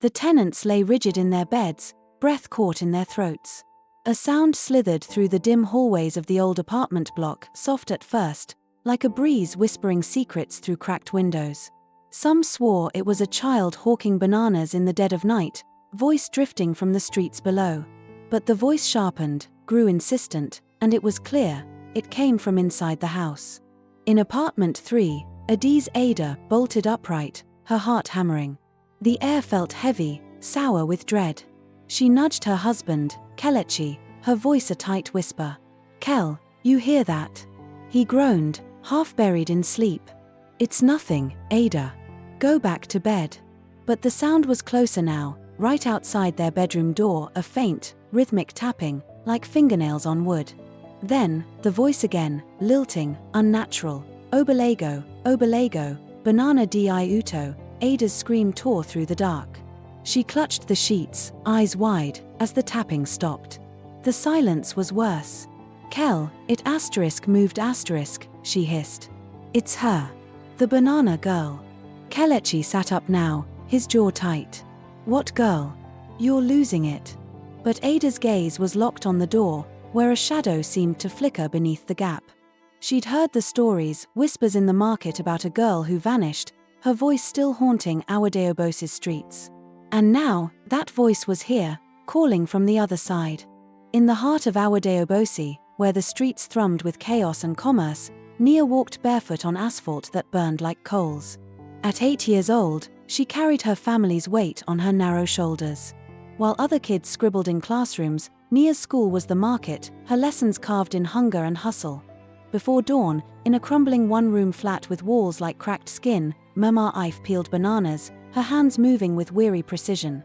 The tenants lay rigid in their beds, breath caught in their throats. A sound slithered through the dim hallways of the old apartment block, soft at first, like a breeze whispering secrets through cracked windows. Some swore it was a child hawking bananas in the dead of night, voice drifting from the streets below. But the voice sharpened, grew insistent, and it was clear, it came from inside the house. In apartment 3, Adi's Ada bolted upright, her heart hammering. The air felt heavy, sour with dread. She nudged her husband, Kelechi, her voice a tight whisper. "Kel, you hear that?" He groaned, half buried in sleep. "It's nothing, Ada. Go back to bed." But the sound was closer now, right outside their bedroom door, a faint, rhythmic tapping, like fingernails on wood. Then, the voice again, lilting, unnatural. "Obalego, Obalego, banana di uto." Ada's scream tore through the dark. She clutched the sheets, eyes wide, as the tapping stopped. The silence was worse. "Kel, it moved *," she hissed. "It's her. The banana girl." Kelechi sat up now, his jaw tight. "What girl? You're losing it." But Ada's gaze was locked on the door, where a shadow seemed to flicker beneath the gap. She'd heard the stories, whispers in the market about a girl who vanished, her voice still haunting Awadeobos's streets. And now, that voice was here, calling from the other side. In the heart of Awadeobosi, where the streets thrummed with chaos and commerce, Nia walked barefoot on asphalt that burned like coals. At 8 years old, she carried her family's weight on her narrow shoulders. While other kids scribbled in classrooms, Nia's school was the market, her lessons carved in hunger and hustle. Before dawn, in a crumbling one-room flat with walls like cracked skin, Mama Ife peeled bananas, her hands moving with weary precision.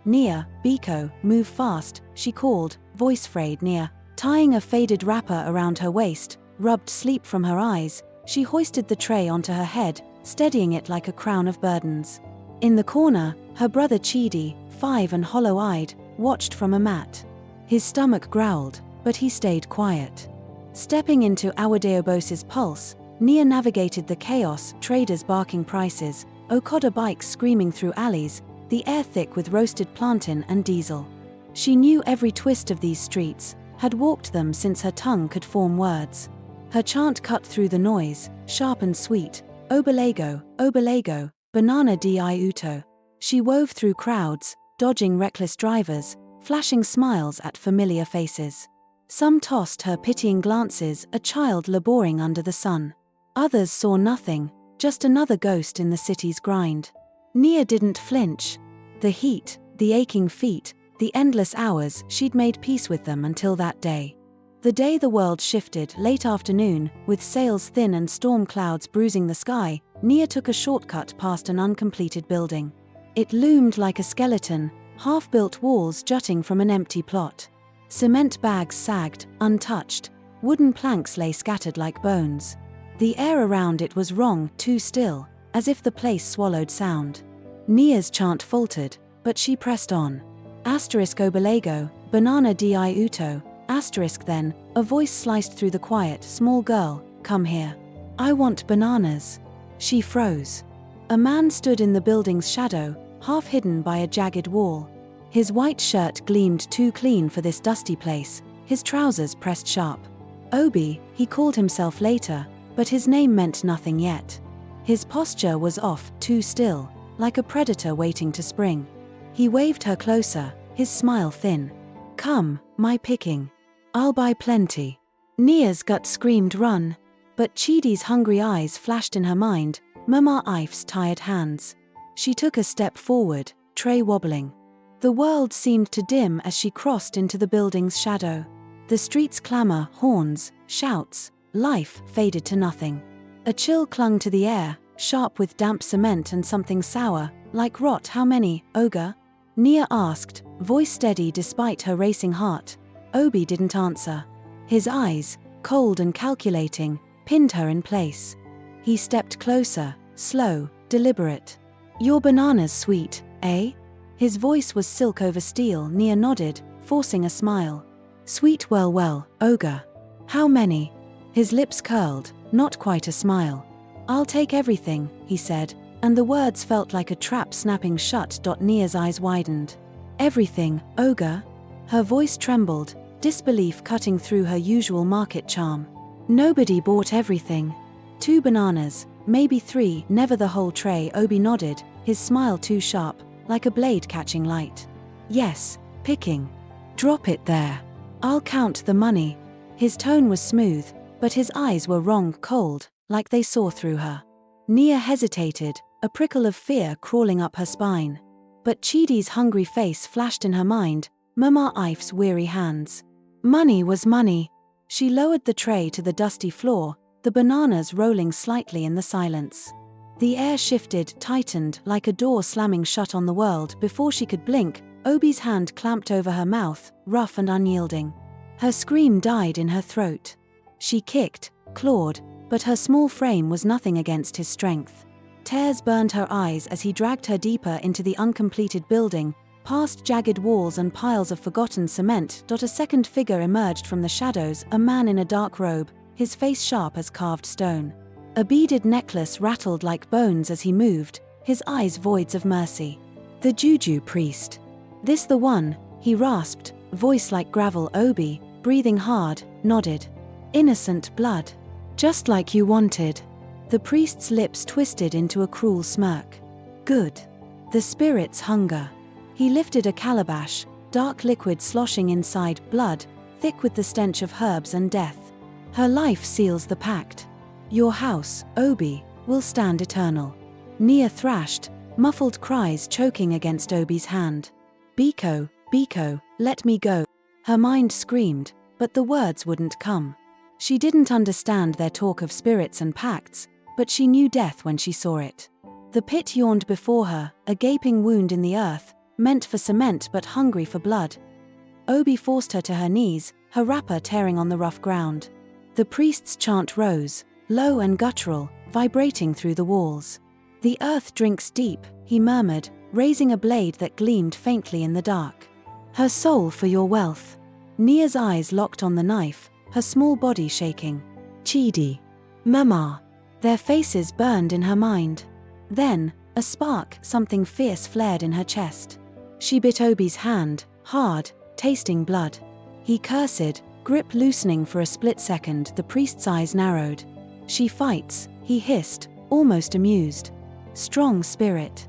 "Nia, Biko, move fast," she called, voice frayed. Nia, tying a faded wrapper around her waist, rubbed sleep from her eyes. She hoisted the tray onto her head, steadying it like a crown of burdens. In the corner, her brother Chidi, 5 and hollow-eyed, watched from a mat. His stomach growled, but he stayed quiet. Stepping into Awadeobos's pulse, Nia navigated the chaos, traders barking prices, Okada bikes screaming through alleys, the air thick with roasted plantain and diesel. She knew every twist of these streets, had walked them since her tongue could form words. Her chant cut through the noise, sharp and sweet, "Obalego, Obalego, banana di uto." She wove through crowds, dodging reckless drivers, flashing smiles at familiar faces. Some tossed her pitying glances, a child laboring under the sun. Others saw nothing, just another ghost in the city's grind. Nia didn't flinch. The heat, the aching feet, the endless hours, she'd made peace with them until that day. The day the world shifted, late afternoon, with sails thin and storm clouds bruising the sky, Nia took a shortcut past an uncompleted building. It loomed like a skeleton, half-built walls jutting from an empty plot. Cement bags sagged, untouched. Wooden planks lay scattered like bones. The air around it was wrong, too still, as if the place swallowed sound. Nia's chant faltered, but she pressed on. *Obalego, banana di uto. Then, a voice sliced through the quiet. "Small girl, come here. I want bananas." She froze. A man stood in the building's shadow, half hidden by a jagged wall. His white shirt gleamed too clean for this dusty place, his trousers pressed sharp. Obi, he called himself later, but his name meant nothing yet. His posture was off, too still, like a predator waiting to spring. He waved her closer, his smile thin. "Come, my picking. I'll buy plenty." Nia's gut screamed run, but Chidi's hungry eyes flashed in her mind, Mama Ife's tired hands. She took a step forward, tray wobbling. The world seemed to dim as she crossed into the building's shadow. The street's clamor, horns, shouts, life faded to nothing. A chill clung to the air, sharp with damp cement and something sour, like rot. "How many, Oga?" Nia asked, voice steady despite her racing heart. Obi didn't answer. His eyes, cold and calculating, pinned her in place. He stepped closer, slow, deliberate. "Your banana's sweet, eh?" His voice was silk over steel. Nia nodded, forcing a smile. "Sweet, well, Oga. How many?" His lips curled, not quite a smile. "I'll take everything," he said, and the words felt like a trap snapping shut. Nia's eyes widened. Everything, ogre? Her voice trembled, disbelief cutting through her usual market charm. Nobody bought everything. 2 bananas, maybe 3, never the whole tray. Obi nodded, his smile too sharp, like a blade catching light. Yes, picking. Drop it there. I'll count the money. His tone was smooth, but his eyes were wrong, cold, like they saw through her. Nia hesitated, a prickle of fear crawling up her spine. But Chidi's hungry face flashed in her mind, Mama Ife's weary hands. Money was money. She lowered the tray to the dusty floor, the bananas rolling slightly in the silence. The air shifted, tightened, like a door slamming shut on the world. Before she could blink, Obi's hand clamped over her mouth, rough and unyielding. Her scream died in her throat. She kicked, clawed, but her small frame was nothing against his strength. Tears burned her eyes as he dragged her deeper into the uncompleted building, past jagged walls and piles of forgotten cement. A second figure emerged from the shadows, a man in a dark robe, his face sharp as carved stone. A beaded necklace rattled like bones as he moved, his eyes voids of mercy. The juju priest. This the one, he rasped, voice like gravel. Obi, breathing hard, nodded. Innocent blood. Just like you wanted. The priest's lips twisted into a cruel smirk. Good. The spirit's hunger. He lifted a calabash, dark liquid sloshing inside, blood, thick with the stench of herbs and death. Her life seals the pact. Your house, Obi, will stand eternal. Nia thrashed, muffled cries choking against Obi's hand. Biko, Biko, let me go. Her mind screamed, but the words wouldn't come. She didn't understand their talk of spirits and pacts, but she knew death when she saw it. The pit yawned before her, a gaping wound in the earth, meant for cement but hungry for blood. Obi forced her to her knees, her wrapper tearing on the rough ground. The priest's chant rose, low and guttural, vibrating through the walls. The earth drinks deep, he murmured, raising a blade that gleamed faintly in the dark. Her soul for your wealth. Nia's eyes locked on the knife, her small body shaking. Chidi. Mama. Their faces burned in her mind. Then, a spark, something fierce flared in her chest. She bit Obi's hand, hard, tasting blood. He cursed, grip loosening for a split second. The priest's eyes narrowed. She fights, he hissed, almost amused. Strong spirit.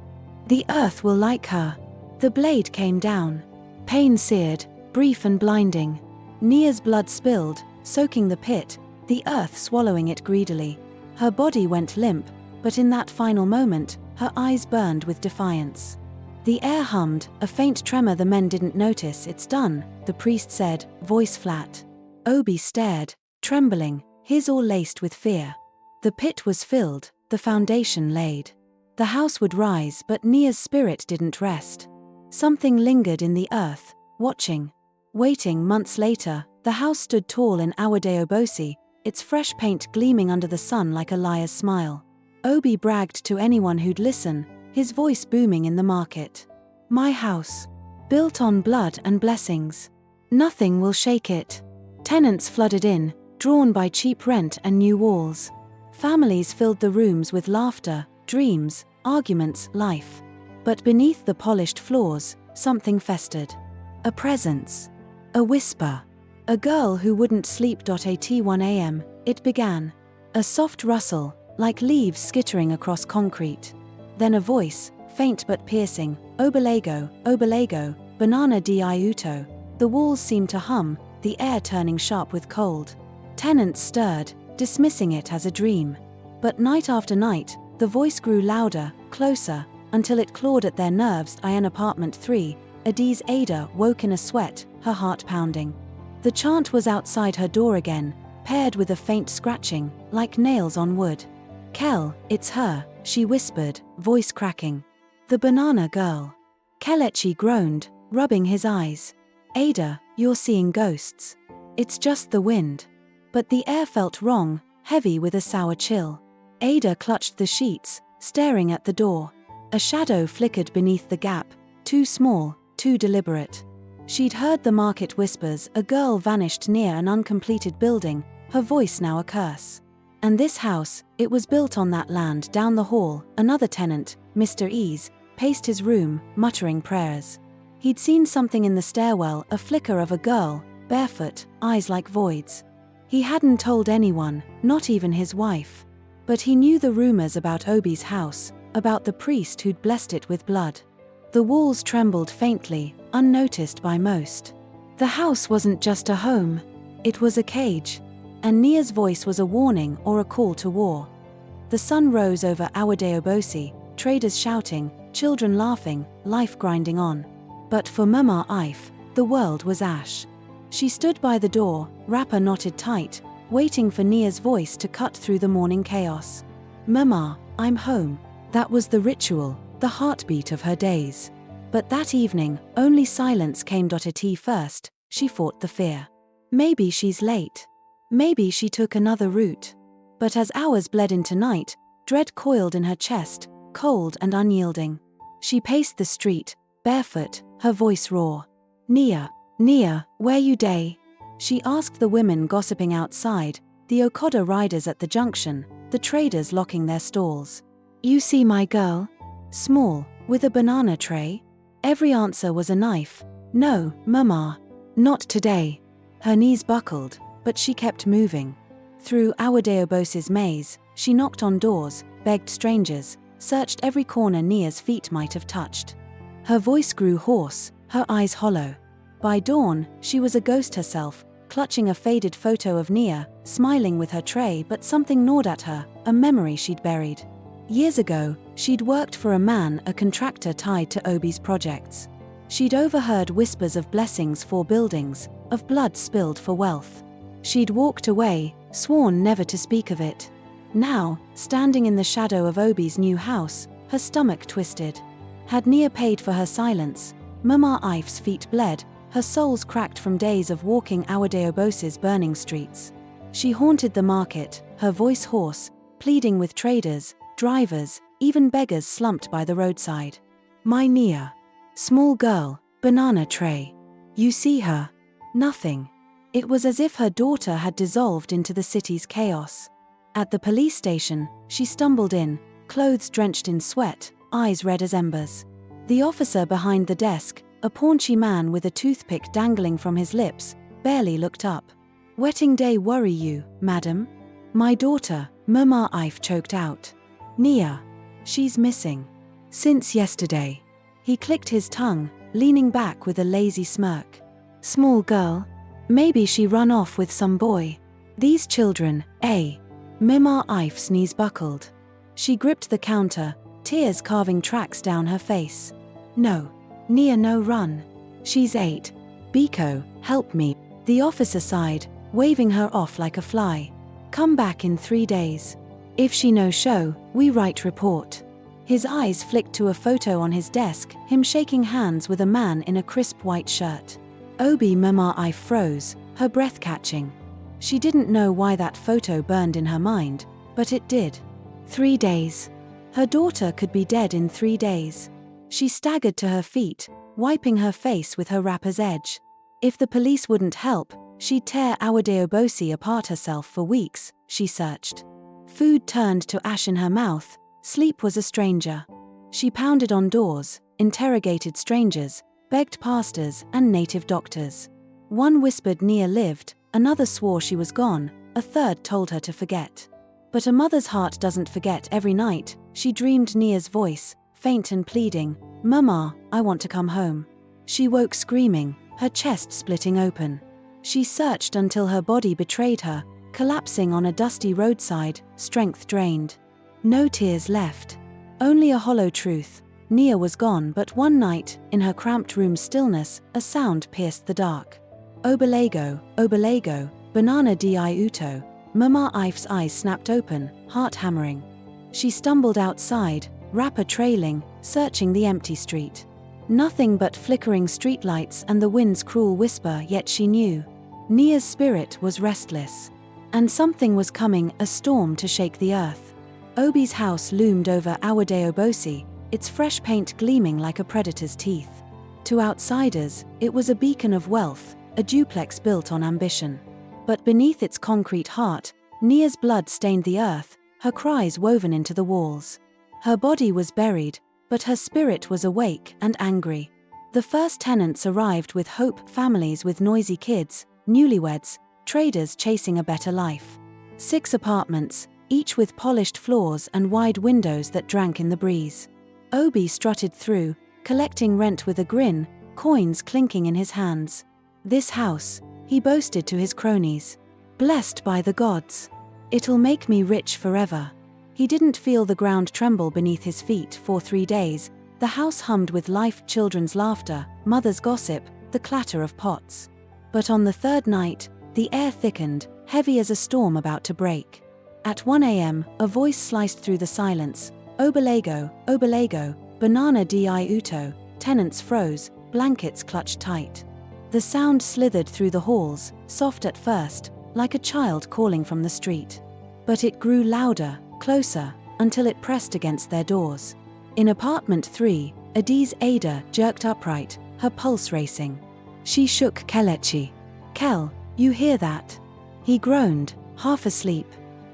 The earth will like her. The blade came down. Pain seared, brief and blinding. Nia's blood spilled, soaking the pit, the earth swallowing it greedily. Her body went limp, but in that final moment, her eyes burned with defiance. The air hummed, a faint tremor. The men didn't notice. It's done, the priest said, voice flat. Obi stared, trembling, his all laced with fear. The pit was filled, the foundation laid. The house would rise, but Nia's spirit didn't rest. Something lingered in the earth, watching. Waiting. Months later, the house stood tall in Awadeobosi, its fresh paint gleaming under the sun like a liar's smile. Obi bragged to anyone who'd listen, his voice booming in the market. My house. Built on blood and blessings. Nothing will shake it. Tenants flooded in, drawn by cheap rent and new walls. Families filled the rooms with laughter, dreams, arguments, life. But beneath the polished floors, something festered. A presence. A whisper. A girl who wouldn't sleep. At 1 a.m., it began. A soft rustle, like leaves skittering across concrete. Then a voice, faint but piercing, Obalego, Obalego, banana di uto. The walls seemed to hum, the air turning sharp with cold. Tenants stirred, dismissing it as a dream. But night after night, the voice grew louder, closer, until it clawed at their nerves. In apartment 3, Adi's Ada woke in a sweat, her heart pounding. The chant was outside her door again, paired with a faint scratching, like nails on wood. Kel, it's her, she whispered, voice cracking. The banana girl. Kelechi groaned, rubbing his eyes. Ada, you're seeing ghosts. It's just the wind. But the air felt wrong, heavy with a sour chill. Ada clutched the sheets, staring at the door. A shadow flickered beneath the gap, too small, too deliberate. She'd heard the market whispers. A girl vanished near an uncompleted building, her voice now a curse. And this house, it was built on that land down the hall. Another tenant, Mr. Ease, paced his room, muttering prayers. He'd seen something in the stairwell, a flicker of a girl, barefoot, eyes like voids. He hadn't told anyone, not even his wife. But he knew the rumors about Obi's house, about the priest who'd blessed it with blood. The walls trembled faintly, unnoticed by most. The house wasn't just a home, it was a cage. And Nia's voice was a warning or a call to war. The sun rose over Awadeobosi, traders shouting, children laughing, life grinding on. But for Mama Ife, the world was ash. She stood by the door, wrapper knotted tight, waiting for Nia's voice to cut through the morning chaos. Mama, I'm home. That was the ritual, the heartbeat of her days. But that evening, only silence came. At first, she fought the fear. Maybe she's late. Maybe she took another route. But as hours bled into night, dread coiled in her chest, cold and unyielding. She paced the street, barefoot, her voice raw. Nia, where you day? She asked the women gossiping outside, the Okada riders at the junction, the traders locking their stalls. You see my girl? Small, with a banana tray? Every answer was a knife. No, Mama. Not today. Her knees buckled, but she kept moving. Through Awadeobosi's maze, she knocked on doors, begged strangers, searched every corner Nia's feet might have touched. Her voice grew hoarse, her eyes hollow. By dawn, she was a ghost herself, clutching a faded photo of Nia, smiling with her tray, but something gnawed at her, a memory she'd buried. Years ago, she'd worked for a man, a contractor tied to Obi's projects. She'd overheard whispers of blessings for buildings, of blood spilled for wealth. She'd walked away, sworn never to speak of it. Now, standing in the shadow of Obi's new house, her stomach twisted. Had Nia paid for her silence? Mama Ife's feet bled, her soles cracked from days of walking Awadeobosi's burning streets. She haunted the market, her voice hoarse, pleading with traders, drivers, even beggars slumped by the roadside. My Nia. Small girl, banana tray. You see her? Nothing. It was as if her daughter had dissolved into the city's chaos. At the police station, she stumbled in, clothes drenched in sweat, eyes red as embers. The officer behind the desk, a paunchy man with a toothpick dangling from his lips, barely looked up. Wedding day worry you, madam? My daughter, Mama Ife choked out. Nia. She's missing. Since yesterday. He clicked his tongue, leaning back with a lazy smirk. Small girl. Maybe she run off with some boy. These children, eh? Mama Ife's knees buckled. She gripped the counter, tears carving tracks down her face. No. Nia, no run. She's 8. Biko, help me. The officer sighed, waving her off like a fly. Come back in 3 days. If she no show, we write report. His eyes flicked to a photo on his desk, him shaking hands with a man in a crisp white shirt. Obi Mama Ife froze, her breath catching. She didn't know why that photo burned in her mind, but it did. 3 days. Her daughter could be dead in 3 days. She staggered to her feet, wiping her face with her wrapper's edge. If the police wouldn't help, she'd tear Awadeobosi apart herself for weeks. She searched. Food turned to ash in her mouth, sleep was a stranger. She pounded on doors, interrogated strangers, begged pastors and native doctors. One whispered Nia lived, another swore she was gone, a third told her to forget. But a mother's heart doesn't forget. Every night, she dreamed Nia's voice, faint and pleading, Mama, I want to come home. She woke screaming, her chest splitting open. She searched until her body betrayed her, collapsing on a dusty roadside, strength drained. No tears left. Only a hollow truth. Nia was gone, but one night, in her cramped room's stillness, a sound pierced the dark. Obalego, Obalego, banana di uto. Mama Ife's eyes snapped open, heart hammering. She stumbled outside, wrapper trailing, searching the empty street. Nothing but flickering streetlights and the wind's cruel whisper, yet she knew. Nia's spirit was restless. And something was coming, a storm to shake the earth. Obi's house loomed over Awadeobosi, its fresh paint gleaming like a predator's teeth. To outsiders, it was a beacon of wealth, a duplex built on ambition. But beneath its concrete heart, Nia's blood stained the earth, her cries woven into the walls. Her body was buried, but her spirit was awake and angry. The first tenants arrived with hope, families with noisy kids, newlyweds, traders chasing a better life. 6 apartments, each with polished floors and wide windows that drank in the breeze. Obi strutted through, collecting rent with a grin, coins clinking in his hands. "This house," he boasted to his cronies. "Blessed by the gods. It'll make me rich forever." He didn't feel the ground tremble beneath his feet for 3 days. The house hummed with life, children's laughter, mother's gossip, the clatter of pots. But on the 3rd night, the air thickened, heavy as a storm about to break. At 1 a.m., a voice sliced through the silence. "Obalego, Obalego, banana di uto." Tenants froze, blankets clutched tight. The sound slithered through the halls, soft at first, like a child calling from the street. But it grew louder, closer, until it pressed against their doors. In apartment 3, Adi's Ada jerked upright, her pulse racing. She shook Kelechi. "Kel, you hear that?" He groaned, half asleep.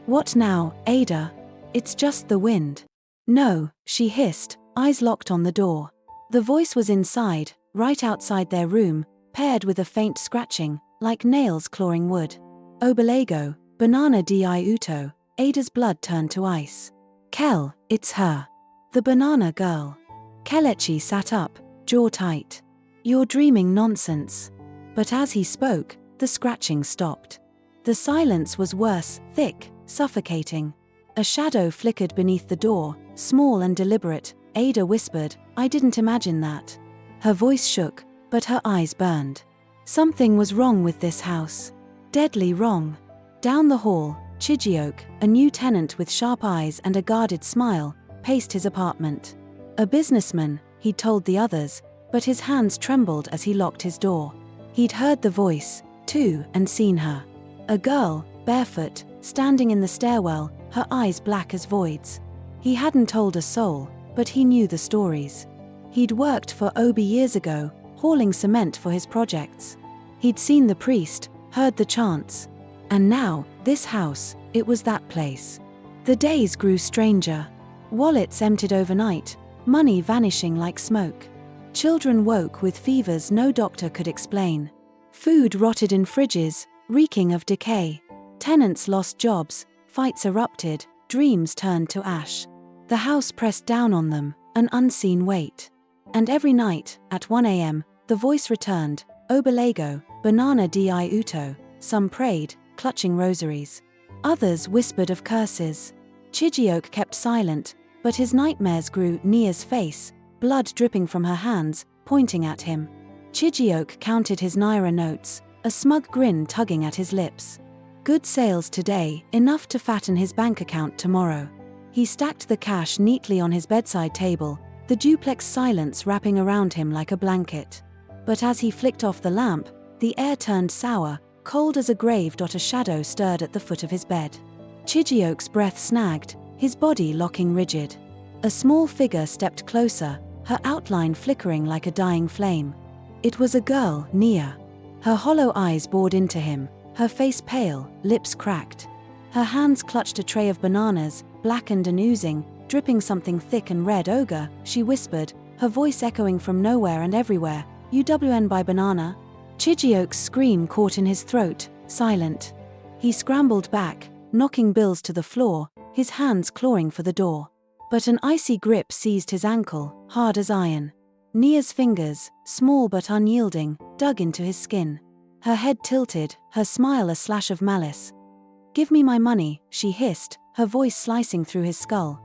"What now, Ada?" "It's just the wind." "No," she hissed, eyes locked on the door. The voice was inside, right outside their room, paired with a faint scratching, like nails clawing wood. "Obalego, banana di uto." Ada's blood turned to ice. "Kel, it's her. The banana girl." Kelechi sat up, jaw tight. "You're dreaming nonsense." But as he spoke, the scratching stopped. The silence was worse, thick, suffocating. A shadow flickered beneath the door, small and deliberate. Ada whispered, "I didn't imagine that." Her voice shook, but her eyes burned. Something was wrong with this house. Deadly wrong. Down the hall, Chijioke, a new tenant with sharp eyes and a guarded smile, paced his apartment. A businessman, he'd told the others, but his hands trembled as he locked his door. He'd heard the voice, too, and seen her. A girl, barefoot, standing in the stairwell, her eyes black as voids. He hadn't told a soul, but he knew the stories. He'd worked for Obi years ago, hauling cement for his projects. He'd seen the priest, heard the chants. And now, this house, it was that place. The days grew stranger. Wallets emptied overnight, money vanishing like smoke. Children woke with fevers no doctor could explain. Food rotted in fridges, reeking of decay. Tenants lost jobs, fights erupted, dreams turned to ash. The house pressed down on them, an unseen weight. And every night, at 1 a.m., the voice returned, "Obalego, banana di uto." Some prayed, clutching rosaries. Others whispered of curses. Chijioke kept silent, but his nightmares grew. Nia's face, blood dripping from her hands, pointing at him. Chijioke counted his naira notes, a smug grin tugging at his lips. Good sales today, enough to fatten his bank account tomorrow. He stacked the cash neatly on his bedside table, the duplex silence wrapping around him like a blanket. But as he flicked off the lamp, the air turned sour, cold as a grave. A shadow stirred at the foot of his bed. Chijioke's breath snagged, his body locking rigid. A small figure stepped closer, her outline flickering like a dying flame. It was a girl, Nia. Her hollow eyes bored into him, her face pale, lips cracked. Her hands clutched a tray of bananas, blackened and oozing, dripping something thick and red. "Ogre," she whispered, her voice echoing from nowhere and everywhere. "UWN by banana?" Chijioke's scream caught in his throat, silent. He scrambled back, knocking bills to the floor, his hands clawing for the door. But an icy grip seized his ankle, hard as iron. Nia's fingers, small but unyielding, dug into his skin. Her head tilted, her smile a slash of malice. "Give me my money," she hissed, her voice slicing through his skull.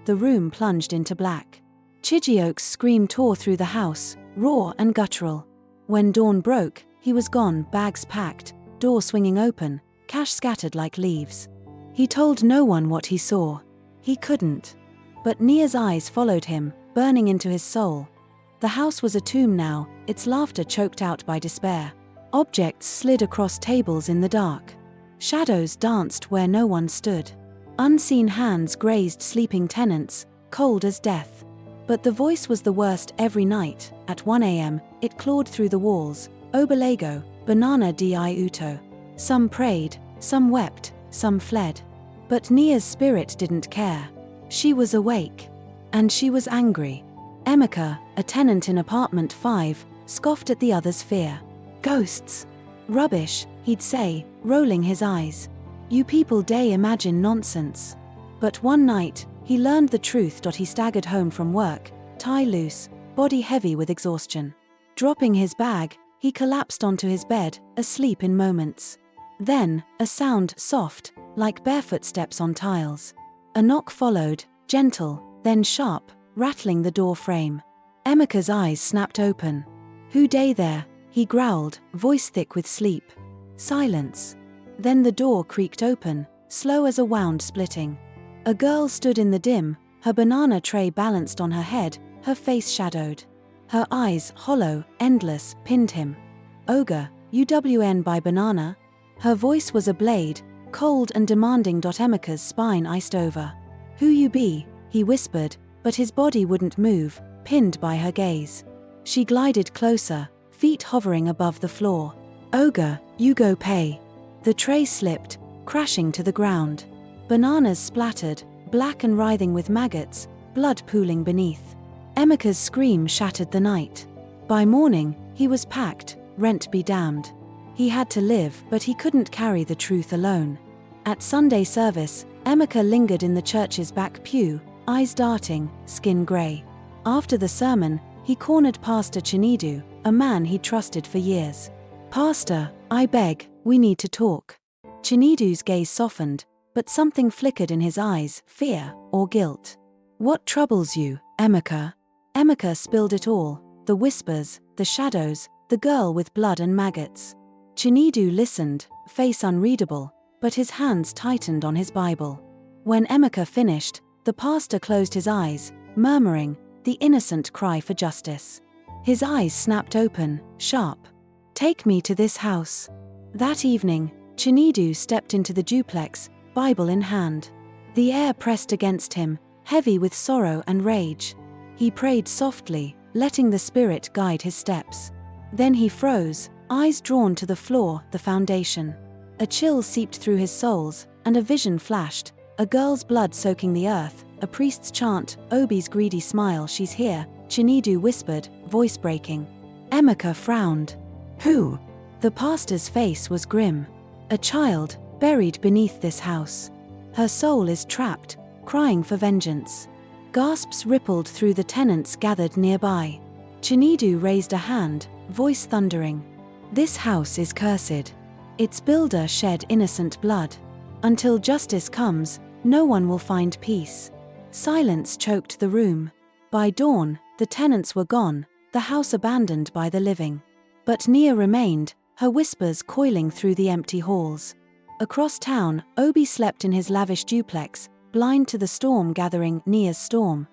The room plunged into black. Chijioke's scream tore through the house, raw and guttural. When dawn broke, he was gone, bags packed, door swinging open, cash scattered like leaves. He told no one what he saw. He couldn't. But Nia's eyes followed him, burning into his soul. The house was a tomb now, its laughter choked out by despair. Objects slid across tables in the dark. Shadows danced where no one stood. Unseen hands grazed sleeping tenants, cold as death. But the voice was the worst every night. At 1 a.m., it clawed through the walls. "Obalego, banana di uto." Some prayed, some wept, some fled. But Nia's spirit didn't care. She was awake. And she was angry. Emeka, a tenant in apartment 5, scoffed at the other's fear. Ghosts. Rubbish, he'd say, rolling his eyes. You people day imagine nonsense. But one night, he learned the truth. He staggered home from work, tie loose, body heavy with exhaustion. Dropping his bag, he collapsed onto his bed, asleep in moments. Then, a sound, soft, like bare footsteps on tiles. A knock followed, gentle, then sharp, rattling the door frame. Emeka's eyes snapped open. Who day there? He growled, voice thick with sleep. Silence. Then the door creaked open, slow as a wound splitting. A girl stood in the dim, her banana tray balanced on her head, her face shadowed. Her eyes, hollow, endless, pinned him. Ogre, UWN by banana? Her voice was a blade, cold and demanding. Emeka's spine iced over. Who you be? He whispered, but his body wouldn't move, pinned by her gaze. She glided closer, feet hovering above the floor. Ogre, you go pay. The tray slipped, crashing to the ground. Bananas splattered, black and writhing with maggots, blood pooling beneath. Emeka's scream shattered the night. By morning, he was packed, rent be damned. He had to live, but he couldn't carry the truth alone. At Sunday service, Emeka lingered in the church's back pew, eyes darting, skin grey. After the sermon, he cornered Pastor Chinedu, a man he'd trusted for years. Pastor, I beg, we need to talk. Chinedu's gaze softened, but something flickered in his eyes, fear or guilt. What troubles you, Emeka? Emeka spilled it all, the whispers, the shadows, the girl with blood and maggots. Chinedu listened, face unreadable, but his hands tightened on his Bible. When Emeka finished, the pastor closed his eyes, murmuring, the innocent cry for justice. His eyes snapped open, sharp. Take me to this house. That evening, Chinedu stepped into the duplex, Bible in hand. The air pressed against him, heavy with sorrow and rage. He prayed softly, letting the Spirit guide his steps. Then he froze, eyes drawn to the floor, the foundation. A chill seeped through his soles, and a vision flashed, a girl's blood soaking the earth, a priest's chant, Obi's greedy smile, she's here, Chinedu whispered, voice breaking. Emeka frowned. Who? The pastor's face was grim. A child, buried beneath this house. Her soul is trapped, crying for vengeance. Gasps rippled through the tenants gathered nearby. Chinedu raised a hand, voice thundering. This house is cursed. Its builder shed innocent blood. Until justice comes, no one will find peace. Silence choked the room. By dawn, the tenants were gone, the house abandoned by the living. But Nia remained, her whispers coiling through the empty halls. Across town, Obi slept in his lavish duplex, blind to the storm gathering, Nia's storm.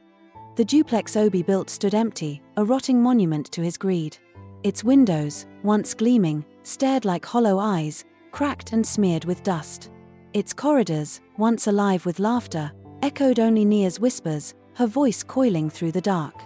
The duplex Obi built stood empty, a rotting monument to his greed. Its windows, once gleaming, stared like hollow eyes, cracked and smeared with dust. Its corridors, once alive with laughter, echoed only Nia's whispers, her voice coiling through the dark.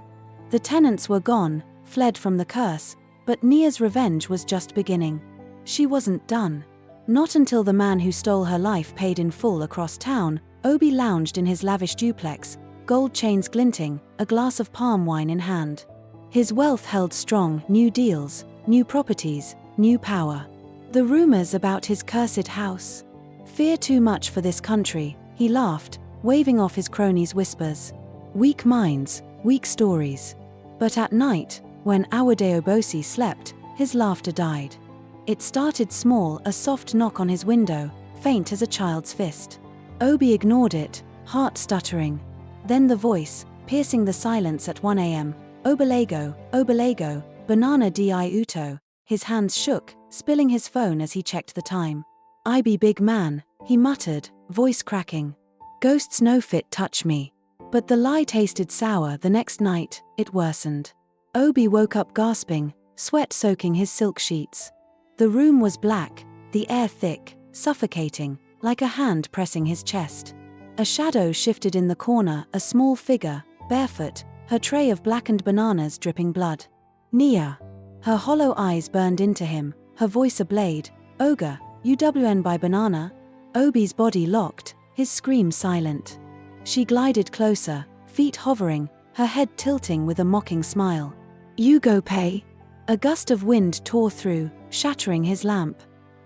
The tenants were gone, fled from the curse, but Nia's revenge was just beginning. She wasn't done. Not until the man who stole her life paid in full. Across town, Obi lounged in his lavish duplex, gold chains glinting, a glass of palm wine in hand. His wealth held strong, new deals, new properties, new power. The rumors about his cursed house. Fear too much for this country, he laughed, waving off his cronies' whispers. Weak minds, weak stories. But at night, when Awade Obosi slept, his laughter died. It started small, a soft knock on his window, faint as a child's fist. Obi ignored it, heart stuttering. Then the voice, piercing the silence at 1 a.m. Obalego, Obalego, banana di uto. His hands shook, spilling his phone as he checked the time. I be big man, he muttered, voice cracking. Ghosts no fit touch me. But the lie tasted sour. The next night, it worsened. Obi woke up gasping, sweat soaking his silk sheets. The room was black, the air thick, suffocating, like a hand pressing his chest. A shadow shifted in the corner, a small figure, barefoot, her tray of blackened bananas dripping blood. Nia. Her hollow eyes burned into him, her voice a blade. Ogre, UWN by banana? Obi's body locked, his scream silent. She glided closer, feet hovering, her head tilting with a mocking smile. "You go pay." A gust of wind tore through, shattering his lamp.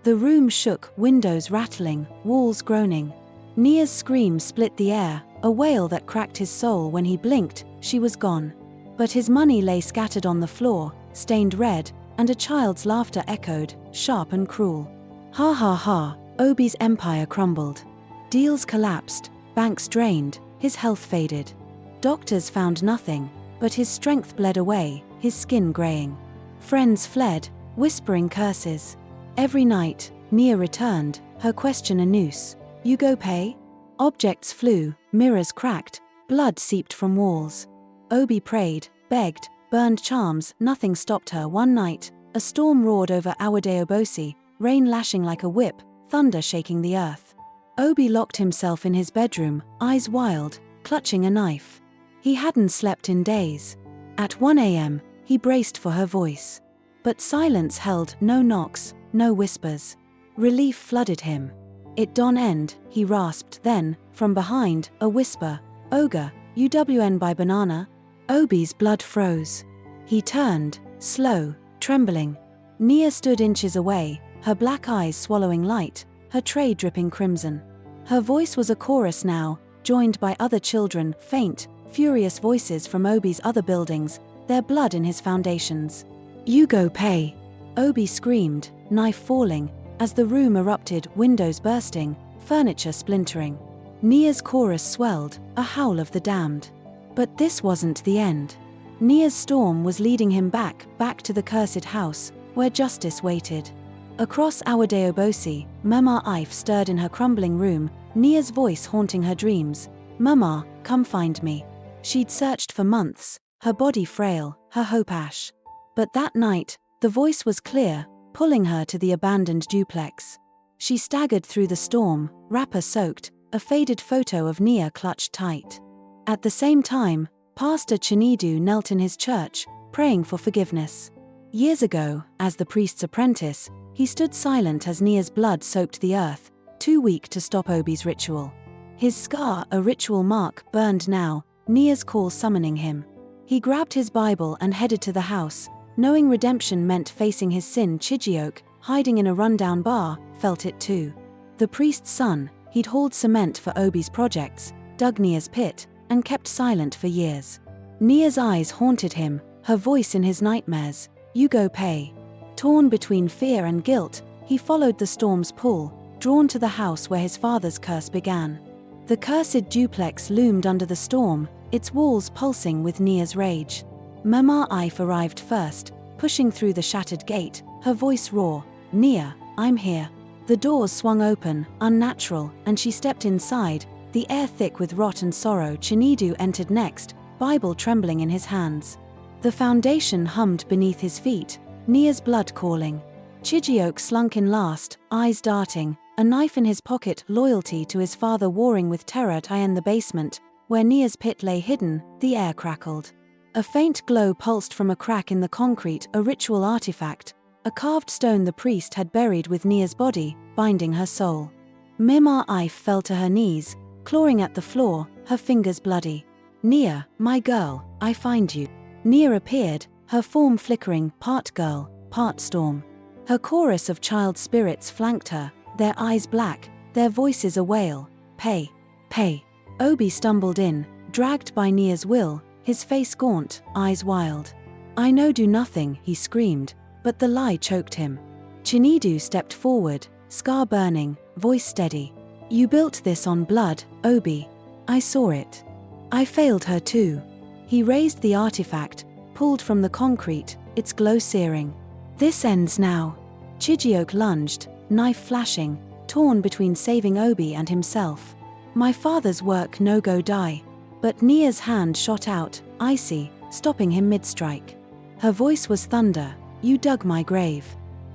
The room shook, windows rattling, walls groaning. Nia's scream split the air, a wail that cracked his soul. When he blinked, she was gone. But his money lay scattered on the floor, stained red, and a child's laughter echoed, sharp and cruel. Ha ha ha, Obi's empire crumbled. Deals collapsed, banks drained, his health faded. Doctors found nothing, but his strength bled away, his skin graying. Friends fled, whispering curses. Every night, Nia returned, her question a noose. "You go pay?" Objects flew, mirrors cracked, blood seeped from walls. Obi prayed, begged, burned charms, nothing stopped her. One night, a storm roared over Awadeobosi, rain lashing like a whip, thunder shaking the earth. Obi locked himself in his bedroom, eyes wild, clutching a knife. He hadn't slept in days. At 1 a.m., he braced for her voice. But silence held, no knocks, no whispers. Relief flooded him. "It don't end," he rasped. Then, from behind, a whisper, "Ogre, UWN by banana?" Obi's blood froze. He turned, slow, trembling. Nia stood inches away, her black eyes swallowing light, her tray dripping crimson. Her voice was a chorus now, joined by other children, faint, furious voices from Obi's other buildings, their blood in his foundations. "You go pay!" Obi screamed, knife falling, as the room erupted, windows bursting, furniture splintering. Nia's chorus swelled, a howl of the damned. But this wasn't the end. Nia's storm was leading him back to the cursed house, where justice waited. Across Awadeobosi, Mama Ife stirred in her crumbling room, Nia's voice haunting her dreams. "Mama, come find me." She'd searched for months, her body frail, her hope ash. But that night, the voice was clear, pulling her to the abandoned duplex. She staggered through the storm, wrapper soaked, a faded photo of Nia clutched tight. At the same time, Pastor Chinedu knelt in his church, praying for forgiveness. Years ago, as the priest's apprentice, he stood silent as Nia's blood soaked the earth, too weak to stop Obi's ritual. His scar, a ritual mark, burned now, Nia's call summoning him. He grabbed his Bible and headed to the house, knowing redemption meant facing his sin. Chijioke, hiding in a rundown bar, felt it too. The priest's son, he'd hauled cement for Obi's projects, dug Nia's pit, and kept silent for years. Nia's eyes haunted him, her voice in his nightmares. "You go pay." Torn between fear and guilt, he followed the storm's pull, drawn to the house where his father's curse began. The cursed duplex loomed under the storm, its walls pulsing with Nia's rage. Mama Ife arrived first, pushing through the shattered gate, her voice raw. "Nia, I'm here." The doors swung open, unnatural, and she stepped inside, the air thick with rot and sorrow. Chinedu entered next, Bible trembling in his hands. The foundation hummed beneath his feet, Nia's blood calling. Chijioke slunk in last, eyes darting, a knife in his pocket, loyalty to his father warring with terror. In the basement, where Nia's pit lay hidden, the air crackled. A faint glow pulsed from a crack in the concrete, a ritual artifact, a carved stone the priest had buried with Nia's body, binding her soul. Mima Ife fell to her knees, clawing at the floor, her fingers bloody. "Nia, my girl, I find you." Nia appeared, her form flickering, part girl, part storm. Her chorus of child spirits flanked her, their eyes black, their voices a wail. "Pay, pay." Obi stumbled in, dragged by Nia's will, his face gaunt, eyes wild. "I know do nothing," he screamed, but the lie choked him. Chinedu stepped forward, scar burning, voice steady. "You built this on blood, Obi. I saw it. I failed her too." He raised the artifact, pulled from the concrete, its glow searing. "This ends now." Chijioke lunged, knife flashing, torn between saving Obi and himself. "My father's work no go die." But Nia's hand shot out, icy, stopping him mid-strike. Her voice was thunder. "You dug my grave."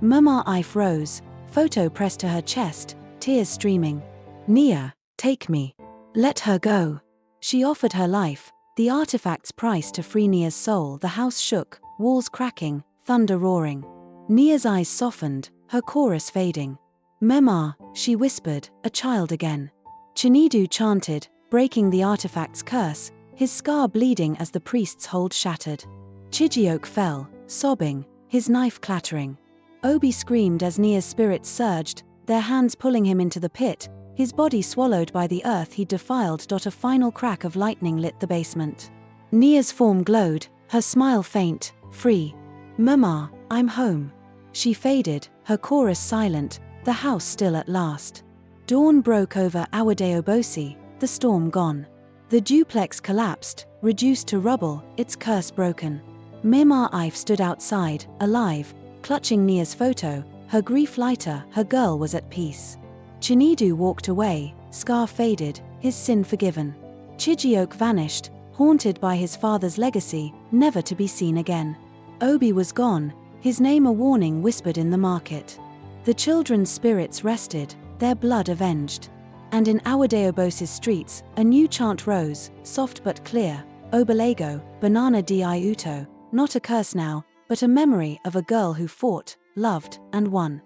Mama Ife rose, photo pressed to her chest, tears streaming. "Nia, take me. Let her go." She offered her life, the artifact's price to free Nia's soul. The house shook, walls cracking, thunder roaring. Nia's eyes softened, her chorus fading. Mema, she whispered, a child again. Chinedu chanted, breaking the artifact's curse, his scar bleeding as the priest's hold shattered. Chijioke fell, sobbing, his knife clattering. Obi screamed as Nia's spirits surged, their hands pulling him into the pit, his body swallowed by the earth he'd defiled. A final crack of lightning lit the basement. Nia's form glowed, her smile faint, free. Mama, I'm home. She faded, her chorus silent, the house still at last. Dawn broke over Awadeobosi, the storm gone. The duplex collapsed, reduced to rubble, its curse broken. Mima Ife stood outside, alive, clutching Nia's photo, her grief lighter, her girl was at peace. Chinedu walked away, scar faded, his sin forgiven. Chijioke vanished, haunted by his father's legacy, never to be seen again. Obi was gone, his name a warning whispered in the market. The children's spirits rested, their blood avenged. And in Awadeobosi's streets, a new chant rose, soft but clear, Obalego, Banana di Uto, not a curse now, but a memory of a girl who fought, loved, and won.